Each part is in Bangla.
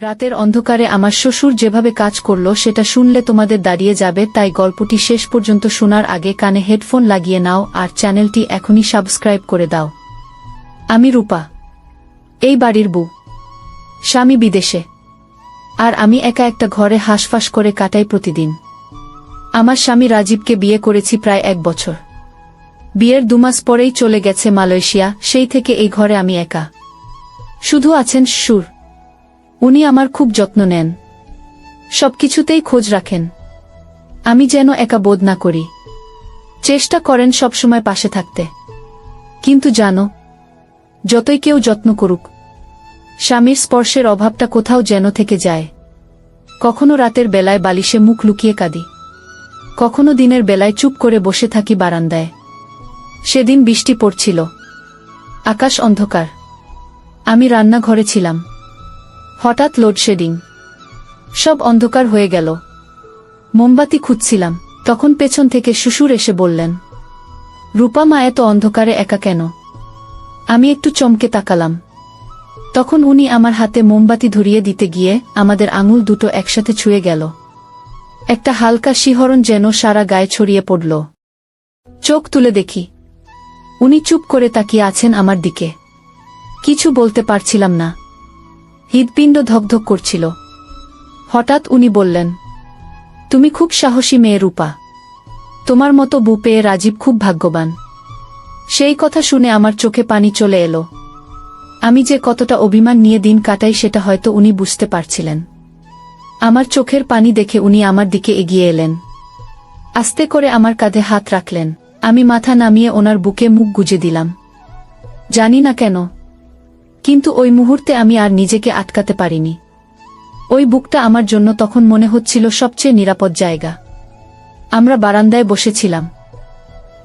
রাতের অন্ধকারে আমার শ্বশুর যেভাবে কাজ করল সেটা শুনলে তোমাদের দাঁড়িয়ে যাবে, তাই গল্পটি শেষ পর্যন্ত শোনার আগে কানে হেডফোন লাগিয়ে নাও আর চ্যানেলটি এখনই সাবস্ক্রাইব করে দাও। আমি রূপা, এই বাড়ির বউ। স্বামী বিদেশে, আর আমি একা একটা ঘরে হাঁসফাঁস করে কাটাই প্রতিদিন। আমার স্বামী রাজীবকে বিয়ে করেছি প্রায় 1 বছর। বিয়ের 2 মাস পরেই চলে গেছে মালয়েশিয়া, সেই থেকে এই ঘরে আমি একা। শুধু আছেন শ্বশুর, উনি আমার খুব যত্ন নেন, সবকিছুতেই খোঁজ রাখেন। আমি যেন একা বোধ না করি, চেষ্টা করেন সবসময় পাশে থাকতে। কিন্তু জানো, যতই কেউ যত্ন করুক, স্বামীর স্পর্শের অভাবটা কোথাও যেন থেকে যায়। কখনো রাতের বেলায় বালিশে মুখ লুকিয়ে কাঁদি, কখনো দিনের বেলায় চুপ করে বসে থাকি বারান্দায়। সেদিন বৃষ্টি পড়ছিল, আকাশ অন্ধকার, আমি রান্নাঘরে ছিলাম। হঠাৎ লোডশেডিং, সব অন্ধকার হয়ে গেল। মোমবাতি খুঁজছিলাম, তখন পেছন থেকে শ্বশুর এসে বললেন, রূপা মা এত অন্ধকারে একা কেন? আমি একটু চমকে তাকালাম। তখন উনি আমার হাতে মোমবাতি ধরিয়ে দিতে গিয়ে আমাদের আঙুল দুটো একসাথে ছুঁয়ে গেল। একটা হালকা শিহরণ যেন সারা গায়ে ছড়িয়ে পড়ল। চোখ তুলে দেখি, উনি চুপ করে তাকিয়ে আছেন আমার দিকে। কিছু বলতে পারছিলাম না, হৃৎপিণ্ড ধকধক করছিল। হঠাৎ উনি বললেন, তুমি খুব সাহসী মেয়ে রূপা, তোমার মতো বউ পেয়ে রাজীব খুব ভাগ্যবান। সেই কথা শুনে আমার চোখে পানি চলে এলো। আমি যে কতটা অভিমান নিয়ে দিন কাটাই সেটা হয়তো উনি বুঝতে পারছিলেন। আমার চোখের পানি দেখে উনি আমার দিকে এগিয়ে এলেন, আস্তে করে আমার কাঁধে হাত রাখলেন। আমি মাথা নামিয়ে ওনার বুকে মুখ গুজে দিলাম। জানি না কেন, কিন্তু ওই মুহূর্তে আমি আর নিজেকে আটকাতে পারিনি। ওই বুকটা আমার জন্য তখন মনে হচ্ছিল সবচেয়ে নিরাপদ জায়গা। আমরা বারান্দায় বসেছিলাম,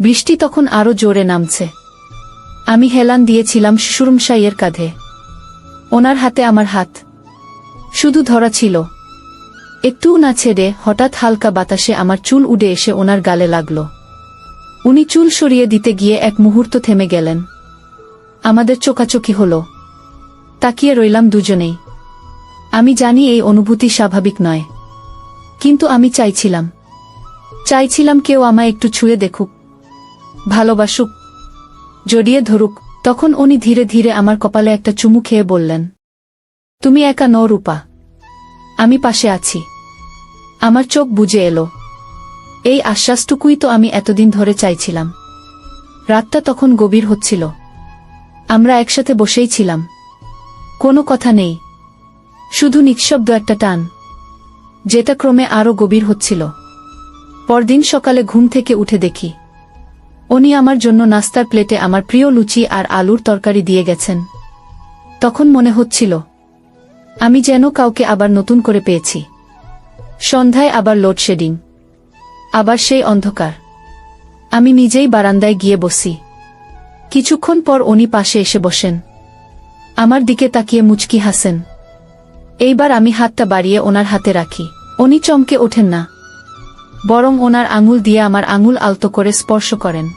বৃষ্টি তখন আরো জোরে নামছে। আমি হেলান দিয়েছিলাম শ্বশুরমশাইয়ের কাঁধে, ওনার হাতে আমার হাত শুধু ধরা ছিল, একটুও না ছেড়ে। হঠাৎ হালকা বাতাসে আমার চুল উড়ে এসে ওনার গালে লাগল। উনি চুল সরিয়ে দিতে গিয়ে এক মুহূর্ত থেমে গেলেন। আমাদের চোখাচোখি হলো, তাকিয়ে রইলাম দুজনেই। আমি জানি এই অনুভূতি স্বাভাবিক নয়, কিন্তু আমি চাইছিলাম কেউ আমায় একটু ছুঁয়ে দেখুক, ভালোবাসুক, জড়িয়ে ধরুক। তখন উনি ধীরে ধীরে আমার কপালে একটা চুমু খেয়ে বললেন, তুমি একা নও রূপা, আমি পাশে আছি। আমার চোখ বুজে এলো। এই আশ্বাসটুকুই তো আমি এতদিন ধরে চাইছিলাম। রাতটা তখন গভীর হচ্ছিল, আমরা একসাথে বসেই ছিলাম। কোনো কথা নেই, শুধু নিঃশব্দ একটা টান, যেটা ক্রমে আরো গভীর হচ্ছিল। পরদিন সকালে ঘুম থেকে উঠে দেখি, উনি আমার জন্য নাস্তার প্লেটে আমার প্রিয় লুচি আর আলুর তরকারি দিয়ে গেছেন। তখন মনে হচ্ছিল আমি যেন কাউকে আবার নতুন করে পেয়েছি। সন্ধ্যায় আবার লোডশেডিং, আবার সেই অন্ধকার। আমি নিজেই বারান্দায় গিয়ে বসি। কিছুক্ষণ পর উনি পাশে এসে বসেন, আমার দিকে তাকিয়ে মুচকি হাসেন। এইবার আমি হাতটা বাড়িয়ে ওনার হাতে রাখি। উনি চমকে ওঠেন না, বরং ওনার আঙুল দিয়ে আমার আঙুল আলতো করে স্পর্শ করেন।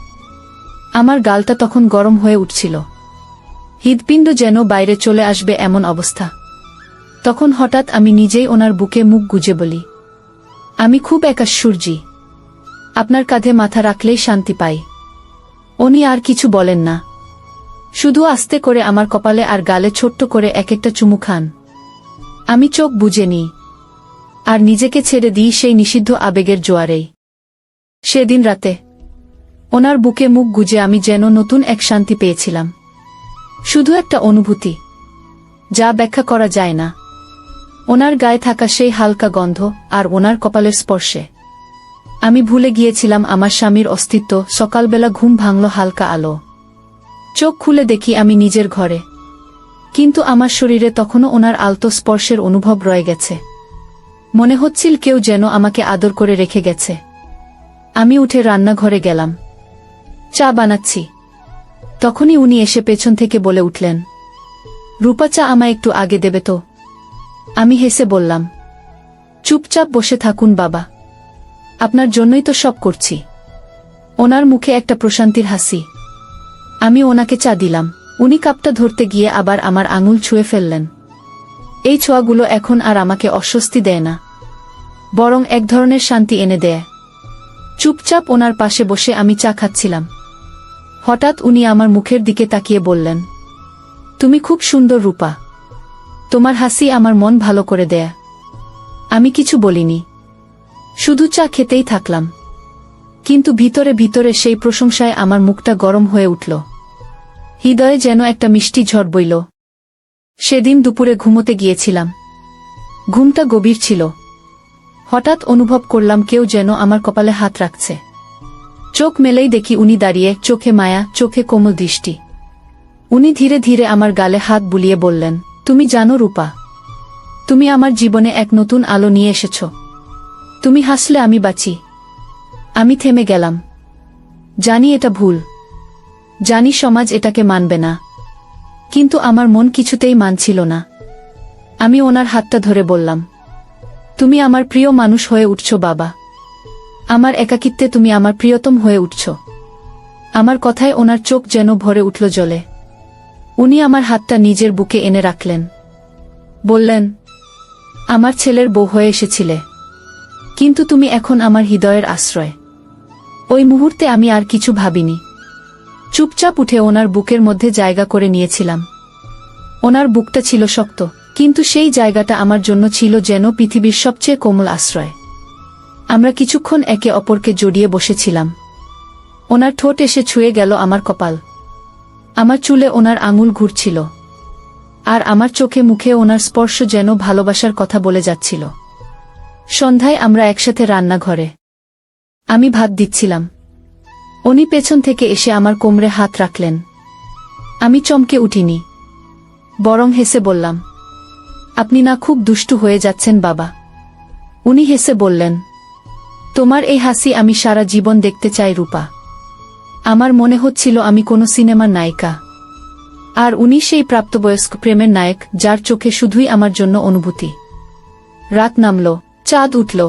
আমার গালটা তখন গরম হয়ে উঠছিল, হৃৎপিণ্ড যেন বাইরে চলে আসবে এমন অবস্থা। তখন হঠাৎ আমি নিজেই ওনার বুকে মুখ গুজে বলি, আমি খুব একা সূর্যি, আপনার কাঁধে মাথা রাখলেই শান্তি পাই। উনি আর কিছু বলেন না, শুধু আস্তে করে আমার কপালে আর গালে ছোট্ট করে এক একটা চুমু খান। আমি চোখ বুজে নিই আর নিজেকে ছেড়ে দিই সেই নিষিদ্ধ আবেগের জোয়ারেই। সেদিন রাতে ওনার বুকে মুখ গুজে আমি যেন নতুন এক শান্তি পেয়েছিলাম, শুধু একটা অনুভূতি যা ব্যাখ্যা করা যায় না। ওনার গায়ে থাকা সেই হালকা গন্ধ আর ওনার কপালের স্পর্শে আমি ভুলে গিয়েছিলাম আমার স্বামীর অস্তিত্ব। সকালবেলা ঘুম ভাঙল হালকা আলো, চোখ খুলে দেখি আমি নিজের ঘরে, কিন্তু আমার শরীরে তখনও ওনার আলতো স্পর্শের অনুভব রয়ে গেছে। মনে হচ্ছিল কেউ যেন আমাকে আদর করে রেখে গেছে। আমি উঠে রান্নাঘরে গেলাম, চা বানাচ্ছি। তখনই উনি এসে পেছন থেকে বলে উঠলেন, রূপা চা আমায় একটু আগে দেবে তো? আমি হেসে বললাম, চুপচাপ বসে থাকুন বাবা, আপনার জন্যই তো সব করছি। ওনার মুখে একটা প্রশান্তির হাসি। আমি ওনাকে চা দিলাম। উনি কাপটা ধরতে গিয়ে আবার আমার আঙুল ছুঁয়ে ফেললেন। এই ছোঁয়াগুলো এখন আর আমাকে অস্বস্তি দেয় না, বরং এক ধরনের শান্তি এনে দেয়। চুপচাপ ওনার পাশে বসে আমি চা খাচ্ছিলাম। হঠাৎ উনি আমার মুখের দিকে তাকিয়ে বললেন, তুমি খুব সুন্দর রূপা, তোমার হাসি আমার মন ভালো করে দেয়। আমি কিছু বলিনি, শুধু চা খেতেই থাকলাম, কিন্তু ভিতরে ভিতরে সেই প্রশংসায় আমার মুখটা গরম হয়ে উঠল। হৃদয়ে যেন একটা মিষ্টি ঝড় বইল। সেদিন দুপুরে ঘুমোতে গিয়েছিলাম। ঘুমটা গভীর ছিল। হঠাৎ অনুভব করলাম কেউ যেন আমার কপালে হাত রাখছে। চোখ মেলেই দেখি উনি দাঁড়িয়ে, চোখে মায়া, চোখে কোমল দৃষ্টি। উনি ধীরে ধীরে আমার গালে হাত বুলিয়ে বললেন, তুমি জানো রূপা, তুমি আমার জীবনে এক নতুন আলো নিয়ে এসেছ। তুমি হাসলে আমি বাঁচি। আমি থেমে গেলাম। জানি এটা ভুল, জানি সমাজ এটাকে মানবে না, কিন্তু আমার মন কিছুতেই মানছিল না। আমি ওনার হাতটা ধরে বললাম, তুমি আমার প্রিয় মানুষ হয়ে উঠছ বাবা। আমার একাকিত্বে তুমি আমার প্রিয়তম হয়ে উঠছ। আমার কথায় ওনার চোখ যেন ভরে উঠল জলে। উনি আমার হাতটা নিজের বুকে এনে রাখলেন। বললেন, আমার ছেলের বউ হয়ে এসেছিলে, কিন্তু তুমি এখন আমার হৃদয়ের আশ্রয়। ওই মুহূর্তে আমি আর কিছু ভাবিনি। চুপচাপ উঠে ওনার বুকের মধ্যে জায়গা করে নিয়েছিলাম। ওনার বুকটা ছিল শক্ত, কিন্তু সেই জায়গাটা আমার জন্য ছিল যেন পৃথিবীর সবচেয়ে কোমল আশ্রয়। আমরা কিছুক্ষণ একে অপরকে জড়িয়ে বসেছিলাম। ওনার ঠোঁট এসে ছুঁয়ে গেল আমার কপাল। আমার চুলে ওনার আঙুল ঘুরছিল, আর আমার চোখে মুখে ওনার স্পর্শ যেন ভালোবাসার কথা বলে যাচ্ছিল। সন্ধ্যায় আমরা একসাথে রান্নাঘরে। আমি ভাত দিচ্ছিলাম। উনি পেছন থেকে এসে আমার কোমরে হাত রাখলেন। আমি চমকে উঠিনি, বরং হেসে বললাম, আপনি না খুব দুষ্টু হয়ে যাচ্ছেন বাবা। উনি হেসে বললেন, তোমার এই হাসি আমি সারা জীবন দেখতে চাই রূপা। আমার মনে হচ্ছিল আমি কোনো সিনেমার নায়িকা, আর উনি সেই প্রাপ্তবয়স্ক প্রেমের নায়ক, যার চোখে শুধুই আমার জন্য অনুভূতি। রাত নামল, চাঁদ উঠল।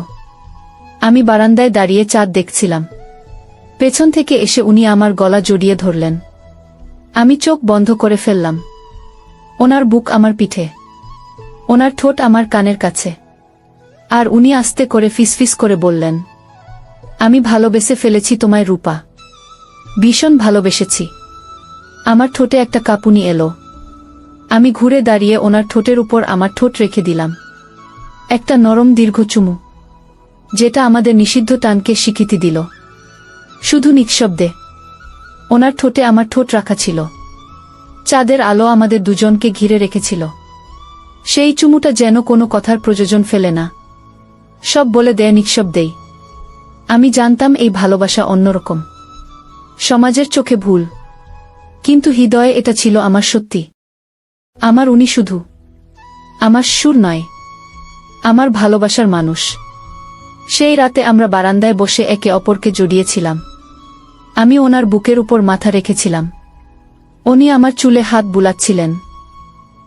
আমি বারান্দায় দাঁড়িয়ে চাঁদ দেখছিলাম। পেছন থেকে এসে উনি আমার গলা জড়িয়ে ধরলেন। আমি চোখ বন্ধ করে ফেললাম। ওনার বুক আমার পিঠে, ওনার ঠোঁট আমার কানের কাছে, আর উনি আস্তে করে ফিসফিস করে বললেন, আমি ভালোবেসে ফেলেছি তোমায় রূপা, ভীষণ ভালোবেসেছি। আমার ঠোঁটে একটা কাঁপুনি এলো। আমি ঘুরে দাঁড়িয়ে ওনার ঠোঁটের উপর আমার ঠোঁট রেখে দিলাম। একটা নরম দীর্ঘ চুমু, যেটা আমাদের নিষিদ্ধ টানকে স্বীকৃতি দিল। শুধু নিঃশব্দে। ওনার ঠোঁটে আমার ঠোঁট রাখা ছিল। চাঁদের আলো আমাদের দুজনকে ঘিরে রেখেছিল। সেই চুমুটা যেন কোনো কথার প্রয়োজন ফেলে না, সব বলে দেয় নিঃশব্দেই। আমি জানতাম এই ভালোবাসা অন্যরকম, সমাজের চোখে ভুল, কিন্তু হৃদয়ে এটা ছিল আমার সত্যি। আমার উনি শুধু আমার সুর নয়, আমার ভালোবাসার মানুষ। সেই রাতে আমরা বারান্দায় বসে একে অপরকে জড়িয়েছিলাম। আমি ওনার বুকের উপর মাথা রেখেছিলাম। উনি আমার চুলে হাত বুলাচ্ছিলেন।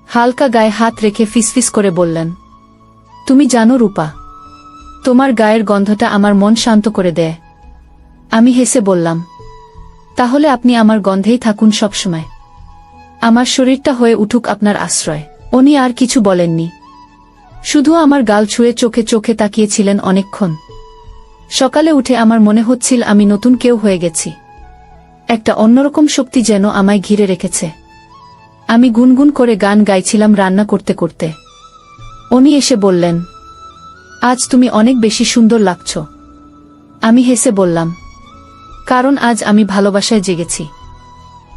হালকা গায়ে হাত রেখে ফিসফিস করে বললেন, তুমি জানো রূপা, তোমার গায়ের গন্ধটা আমার মন শান্ত করে দেয়। আমি হেসে বললাম, তাহলে আপনি আমার গন্ধেই থাকুন সবসময়। আমার শরীরটা হয়ে উঠুক আপনার আশ্রয়। উনি আর কিছু বলেননি, শুধু আমার গাল ছুঁয়ে চোখে চোখে তাকিয়েছিলেন অনেকক্ষণ। সকালে উঠে আমার মনে হচ্ছিল আমি নতুন কেউ হয়ে গেছি। একটা অন্যরকম শক্তি যেন আমায় ঘিরে রেখেছে। আমি গুনগুন করে গান গাইছিলাম রান্না করতে করতে। উনি এসে বললেন, আজ তুমি অনেক বেশি সুন্দর লাগছ। আমি হেসে বললাম, কারণ আজ আমি ভালোবাসায় জেগেছি,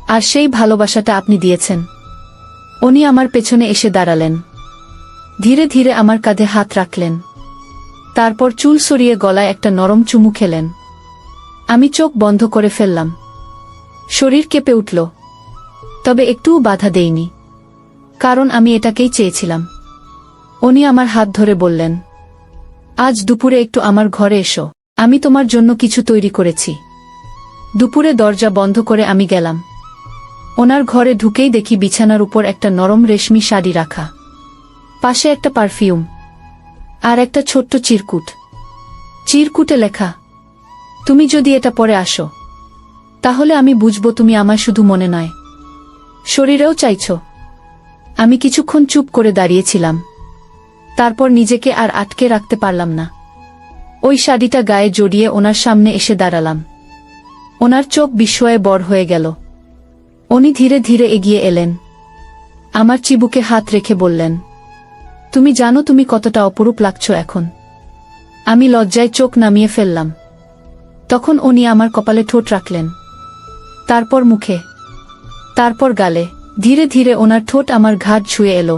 আর সেই ভালোবাসাটা আপনি দিয়েছেন। উনি আমার পেছনে এসে দাঁড়ালেন। ধীরে ধীরে আমার কাঁধে হাত রাখলেন। তারপর চুল সরিয়ে গলায় একটা নরম চুমু খেলেন। আমি চোখ বন্ধ করে ফেললাম। শরীর কেঁপে উঠল, তবে একটুও বাধা দেইনি, কারণ আমি এটাকেই চেয়েছিলাম। উনি আমার হাত ধরে বললেন, আজ দুপুরে একটু আমার ঘরে এসো, আমি তোমার জন্য কিছু তৈরি করেছি। দুপুরে দরজা বন্ধ করে আমি গেলাম। ওনার ঘরে ঢুকেই দেখি বিছানার উপর একটা নরম রেশমি শাড়ি রাখা, পাশে একটা পারফিউম, আর একটা ছোট্ট চিরকুটে লেখা, তুমি যদি এটা পরে আসো, তাহলে আমি বুঝব তুমি আমায় শুধু মনে নয়, শরীরেও চাইছ। আমি কিছুক্ষণ চুপ করে দাঁড়িয়েছিলাম। তারপর নিজেকে আর আটকে রাখতে পারলাম না। ওই শাড়িটা গায়ে জড়িয়ে ওনার সামনে এসে দাঁড়ালাম। ওনার চোখ বিস্ময়ে বড় হয়ে গেল। উনি ধীরে ধীরে এগিয়ে এলেন। আমার চিবুকে হাত রেখে বললেন, তুমি জানো তুমি কতটা অপরূপ লাগছো এখন। আমি লজ্জায় চোখ নামিয়ে ফেললাম। তখন উনি আমার কপালে ঠোঁট রাখলেন, তারপর মুখে, তারপর গালে। ধীরে ধীরে ওনার ঠোঁট আমার ঘাড় ছুঁয়ে এলো।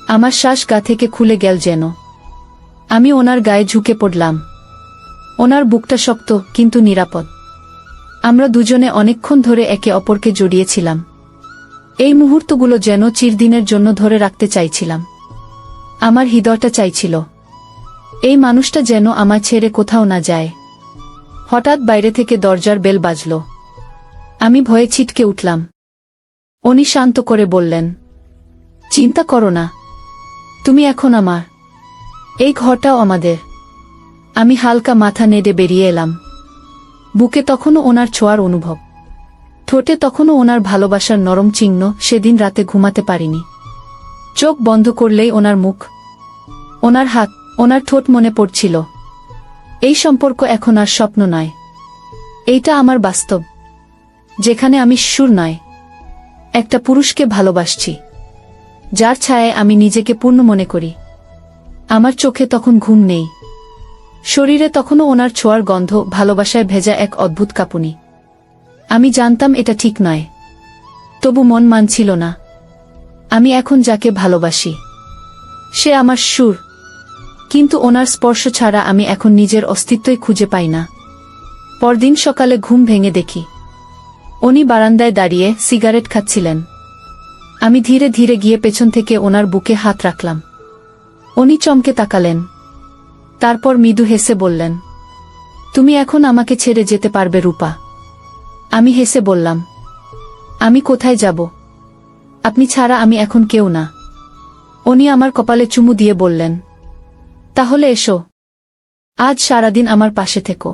আমার শ্বাস গা থেকে খুলে গেল যেন। আমি ওনার গায়ে ঝুঁকে পড়লাম। ওনার বুকটা শক্ত কিন্তু নিরাপদ। আমরা দুজনে অনেকক্ষণ ধরে একে অপরকে জড়িয়েছিলাম। এই মুহূর্তগুলো যেন চিরদিনের জন্য ধরে রাখতে চাইছিলাম। আমার হৃদয়টা চাইছিল এই মানুষটা যেন আমায় ছেড়ে কোথাও না যায়। হঠাৎ বাইরে থেকে দরজার বেল বাজল। আমি ভয়ে ছিটকে উঠলাম। উনি শান্ত করে বললেন, চিন্তা করো না, তুমি এখন আমার, এই ঘরটাও আমাদের। আমি হালকা মাথা নেড়ে বেরিয়ে এলাম। বুকে তখনও ওনার ছোঁয়ার অনুভব, ঠোঁটে তখনও ওনার ভালোবাসার নরম চিহ্ন। সেদিন রাতে ঘুমাতে পারিনি। চোখ বন্ধ করলেই ওনার মুখ, ওনার হাত, ওনার ঠোঁট মনে পড়ছিল। এই সম্পর্ক এখন আর স্বপ্ন নয়, এইটা আমার বাস্তব, যেখানে আমি সুর নয়, একটা পুরুষকে ভালোবাসছি, যার ছায়ায় আমি নিজেকে পূর্ণ মনে করি। আমার চোখে তখন ঘুম নেই, শরীরে তখনও ওনার ছোঁয়ার গন্ধ, ভালোবাসায় ভেজা এক অদ্ভুত কাঁপুনি। আমি জানতাম এটা ঠিক নয়, তবু মন মানছিল না। আমি এখন যাকে ভালোবাসি সে আমার সুর, কিন্তু ওনার স্পর্শ ছাড়া আমি এখন নিজের অস্তিত্বই খুঁজে পাই না। পরদিন সকালে ঘুম ভেঙে দেখি উনি বারান্দায় দাঁড়িয়ে সিগারেট খাচ্ছিলেন। আমি ধীরে ধীরে গিয়ে পেছন থেকে ওনার বুকে হাত রাখলাম। উনি চমকে তাকালেন, তারপর মৃদু হেসে বললেন, তুমি এখন আমাকে ছেড়ে যেতে পারবে রূপা? আমি হেসে বললাম, আমি কোথায় যাব? আপনি ছাড়া আমি এখন কেউ না। উনি আমার কপালে চুমু দিয়ে বললেন, তাহলে এসো, আজ সারাদিন আমার পাশে থেকো।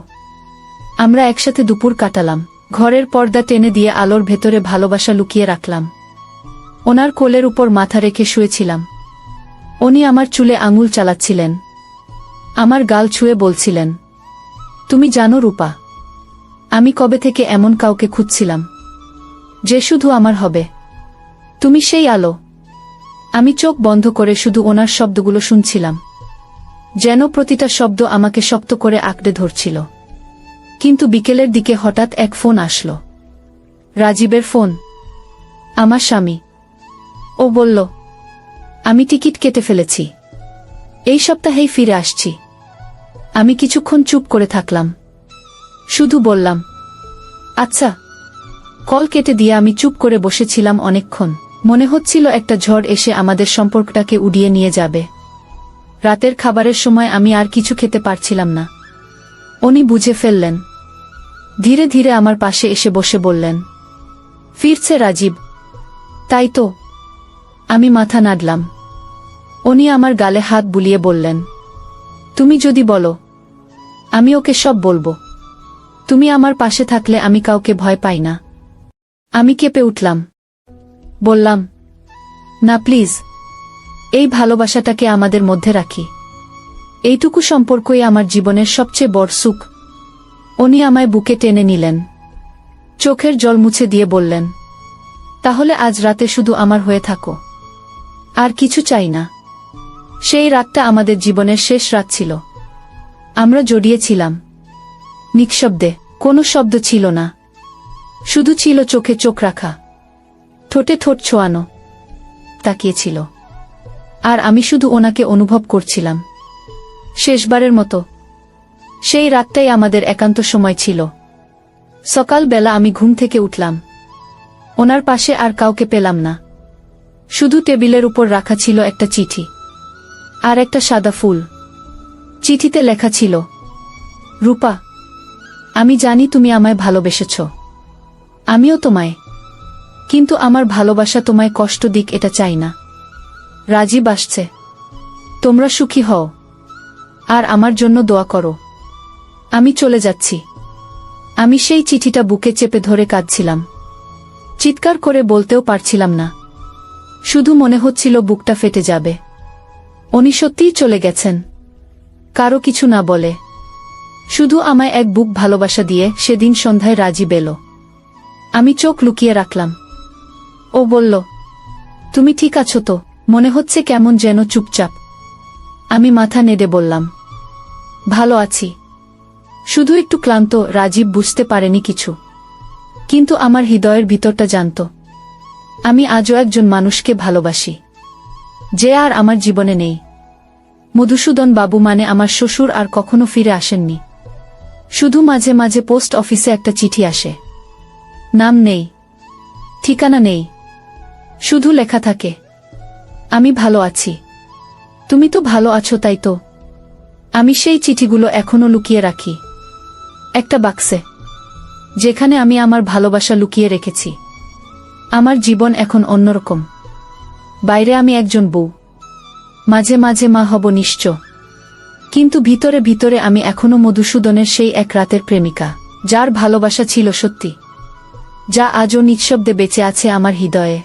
আমরা একসাথে দুপুর কাটালাম। ঘরের পর্দা টেনে দিয়ে আলোর ভেতরে ভালোবাসা লুকিয়ে রাখলাম। ওনার কোলের উপর মাথা রেখে শুয়েছিলাম। উনি আমার চুলে আঙুল চালাচ্ছিলেন, আমার গাল ছুঁয়ে বলছিলেন, তুমি জানো রূপা, আমি কবে থেকে এমন কাউকে খুঁজছিলাম যে শুধু আমার হবে। তুমি সেই আলো। আমি চোখ বন্ধ করে শুধু ওনার শব্দগুলো শুনছিলাম, যেন প্রতিটা শব্দ আমাকে শক্ত করে আঁকড়ে ধরছিল। কিন্তু বিকেলের দিকে হঠাৎ এক ফোন আসলো। রাজীবের ফোন, আমার স্বামী। ও বলল, আমি টিকিট কেটে ফেলেছি, এই সপ্তাহেই ফিরে আসছি। আমি কিছুক্ষণ চুপ করে থাকলাম, শুধু বললাম, আচ্ছা। কল কেটে দিয়ে আমি চুপ করে বসেছিলাম অনেকক্ষণ। মনে হচ্ছিল একটা ঝড় এসে আমাদের সম্পর্কটাকে উড়িয়ে নিয়ে যাবে। রাতের খাবারের সময় আমি আর কিছু খেতে পারছিলাম না। উনি বুঝে ফেললেন। ধীরে ধীরে আমার পাশে এসে বসে বললেন, ফিরছে রাজীব, তাই তো? আমি মাথা নাড়লাম। উনি আমার গালে হাত বুলিয়ে বললেন, তুমি যদি বলো আমি ওকে সব বলবো। তুমি আমার পাশে থাকলে আমি কাউকে ভয় পাই না। আমি কেঁপে উঠলাম, বললাম, না প্লিজ, এই ভালোবাসাটাকে আমাদের মধ্যে রাখি। এইটুকু সম্পর্কই আমার জীবনের সবচেয়ে বড় সুখ। উনি আমায় বুকে টেনে নিলেন, চোখের জল মুছে দিয়ে বললেন, তাহলে আজ রাতে শুধু আমার হয়ে থাকো, আর কিছু চাই না। সেই রাতটা আমাদের জীবনের শেষ রাত ছিল। আমরা জড়িয়েছিলাম নিঃশব্দে, কোনো শব্দ ছিল না, শুধু ছিল চোখে চোখ রাখা, ঠোঁটে ঠোঁট ছোঁয়ানো। তাকিয়েছিল, আর আমি শুধু ওনাকে অনুভব করছিলাম। শেষবারের মতো সেই রাতটাই আমাদের একান্ত সময় ছিল। সকালবেলা আমি ঘুম থেকে উঠলাম, ওনার পাশে আর কাউকে পেলাম না। শুধু টেবিলের উপর রাখা ছিল একটা চিঠি আর একটা সাদা ফুল। চিঠিতে লেখা ছিল, রূপা, আমি জানি তুমি আমায় ভালোবেসেছ, আমিও তোমায়, কিন্তু আমার ভালোবাসা তোমায় কষ্ট দিক এটা চাই না। রাজীব আসছে, তোমরা সুখী হও, আর আমার জন্য দোয়া করো। আমি চলে যাচ্ছি। আমি সেই চিঠিটা বুকে চেপে ধরে কাঁদছিলাম। চিৎকার করে বলতেও পারছিলাম না, শুধু মনে হচ্ছিল বুকটা ফেটে যাবে। উনি সত্যিই চলে গেছেন, কারো কিছু না বলে, শুধু আমায় এক বুক ভালোবাসা দিয়ে। সেদিন সন্ধ্যায় রাজীব এলো। আমি চোখ লুকিয়ে রাখলাম। ও বলল, তুমি ঠিক আছো তো? মনে হচ্ছে কেমন যেন চুপচাপ। আমি মাথা নেড়ে বললাম, ভালো আছি, শুধু একটু ক্লান্ত। রাজীব বুঝতে পারেনি কিছু, কিন্তু আমার হৃদয়ের ভিতরটা জানত। আমি আজও একজন মানুষকে ভালোবাসি, যে আর আমার জীবনে নেই। মধুসূদন বাবু মানে আমার শ্বশুর আর কখনো ফিরে আসেননি। শুধু মাঝে মাঝে পোস্ট অফিসে একটা চিঠি আসে, নাম নেই, ঠিকানা নেই, শুধু লেখা থাকে, আমি ভালো আছি, তুমি তো ভালো আছো, তাই তো? আমি সেই চিঠিগুলো এখনো লুকিয়ে রাখি একটা বাক্সে, যেখানে আমি আমার ভালোবাসা লুকিয়ে রেখেছি। আমার জীবন এখন অন্যরকম। বাইরে আমি একজন বউ, মাঝে মাঝে মা হব নিশ্চয়, কিন্তু ভিতরে ভিতরে আমি এখনো মধুসূদনের সেই এক রাতের প্রেমিকা, যার ভালোবাসা ছিল সত্যি, যা আজও নিঃশব্দে বেঁচে আছে আমার হৃদয়ে।